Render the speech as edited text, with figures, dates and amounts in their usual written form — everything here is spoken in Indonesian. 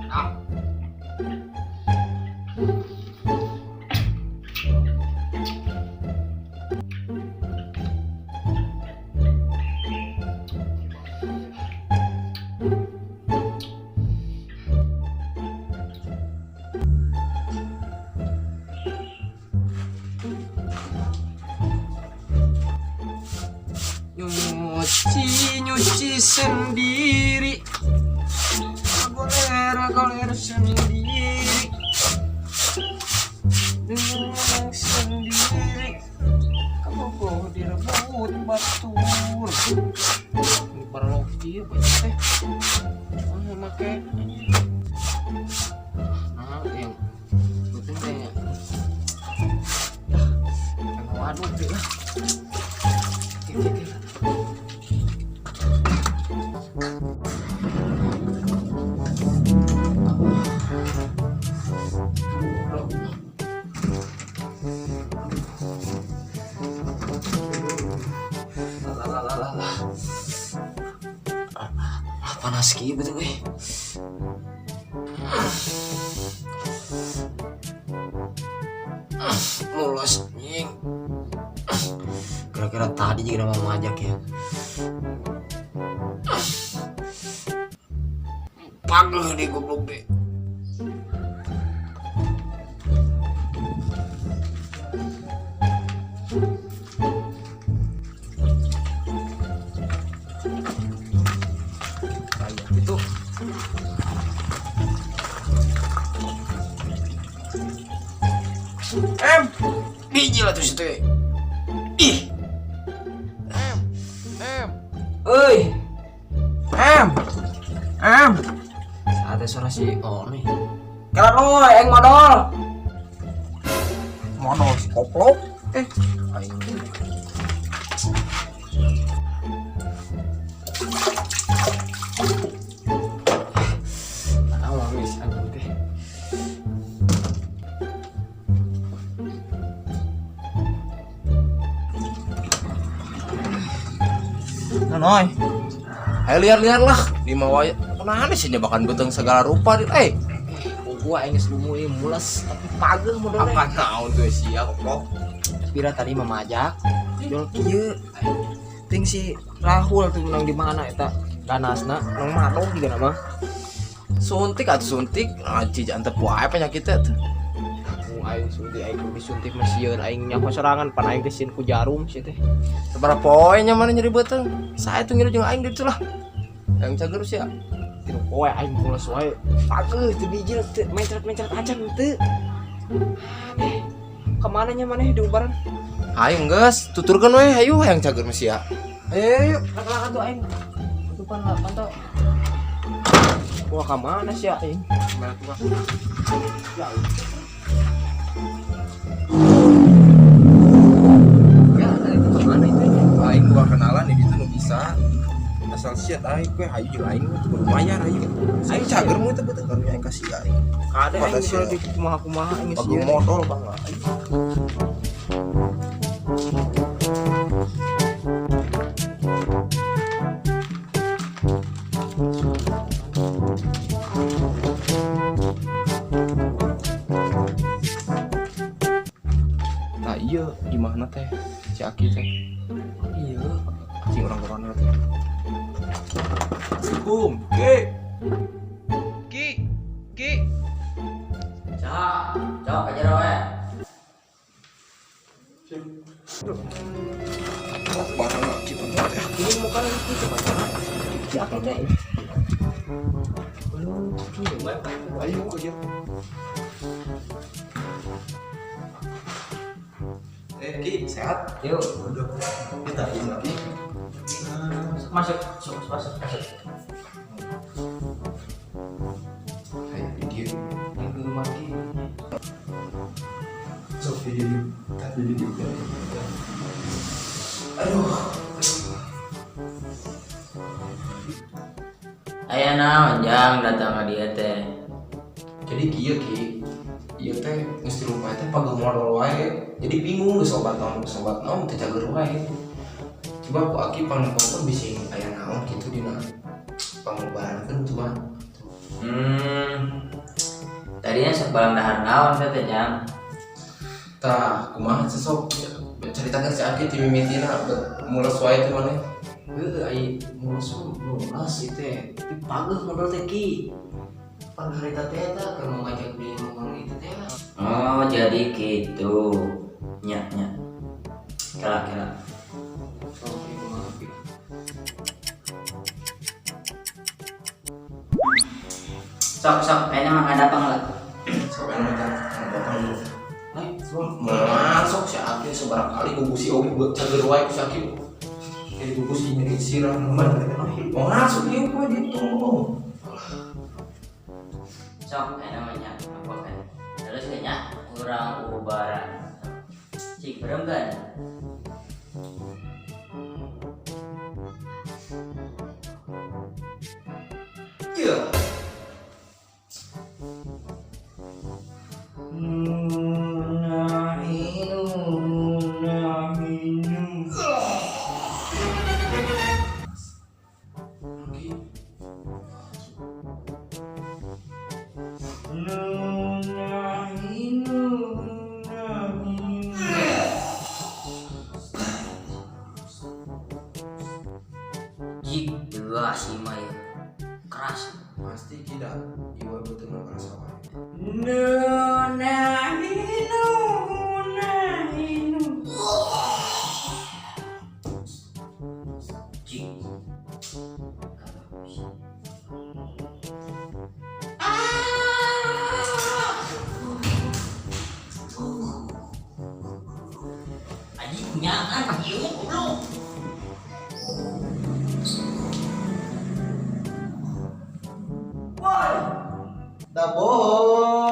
Ah. Nyuci sendiri, goler sendiri, sendiri. Kamu kok direbut batur? Ini para dia banyak teh. Make yang betul teh. Waduh deh lah. Panas ki betul gue. Mulas nying. Kira-kira tadi juga mau ngajak ya. Pageh deh goblok deh. Itu biji lah tuh situ. Ih. Oi. Ada suara si nih. Kira lo yang modal. Modal si koplok. Aing. Mana mau wis anjing teh. Noy. Ayo lihat-lihat lah di mawaya. Kenapa sih nyebakan beteng segala rupa di gua aing geus lumu ieu mules tapi pageuh modalna. Apa naon tuh sia kok. Pira tadi memajak. Jol kieu. Ting si Rahul tuh menang di mana eta? Ganasna nang madong juga nama. Suntik atuh suntik. Aji jangan teu wae penyakitnya tuh. Aing suntik aing disuntik mah sieun aing nyaho serangan pan aing disin ku jarum sih teh. Sabaraha poe nya mana nyeri beteng. Sae tuh ngiru jeung aing ditu lah. Yang cager sih ya. Tinu poe aing mules wae. Pageuh teu biji teu mencret-mencret acan teu. Aneh. Kemana nya maneh di ubaran? Aing geus tuturkeun we hayu hayang cager mah sia. Ayo lak-lakan tuh aing. Tutupan lah pantau. Wah kemana sih aing? Mana tuh? Ya. Ya, itu kemana itu? Aing gua kenalan di ditu nu bisa. Asal siat aing we hayu jeung aing teh lumayan hayu. Aing cager mu teh betul karunya aing kasih aing. Kada aing kalau di kumaha-kumaha aing geus ieu modal bangga aing. Nah iya gimana teh si Aki teh? Iya cing orang corona teh. Assalamualaikum Ki cok aja we. Barang Aki banget ya. Ini muka lagi coba si Aki teh. Ayo aja. Ki, sehat? Yuk. Kita izin lagi. Masuk. Ayo video. Yang dulu lagi. So video. Aduh. Aya naon jang datang ka dieu teh. Jadi kieu Ki. Ieu teh geus dirumah teh pageuh modal wae. Jadi bingung geus obat naon teh cager wae. Coba ku Aki panepon bisi aya naon kitu dina pangobarankeun tuh mah. jadinya sebalang dahar naon teh jang. Tah, kumaha sesok ceritakan si Aki tim mimitina mulas wae teh maneh. Ai mulas itu. Tapi bagus modal teh ki. Pan harita teh eta keur mau ngajak beli ngomong itu teh. Oh, jadi gitu. Nya. Kela. Oke, kumaha Pi? Sok, kayaknya mah ada apa enggak? Sampai nonton potong dulu. Masuk si Aki sebarang kali gugusi oge buat cager wae ku si Aki. Jadi gugusi nyeri sirah teman. Mau masuk ieu ku ditunggu. Sok, namanya apa kan? Terus kayaknya kurang ubaran. Cik beremban. Iya. Jik dua si Maya keras. Pasti tidak. Iwa betul ngerasa wae. Jik. Aji nyangan ieu goblok. Tak bohong.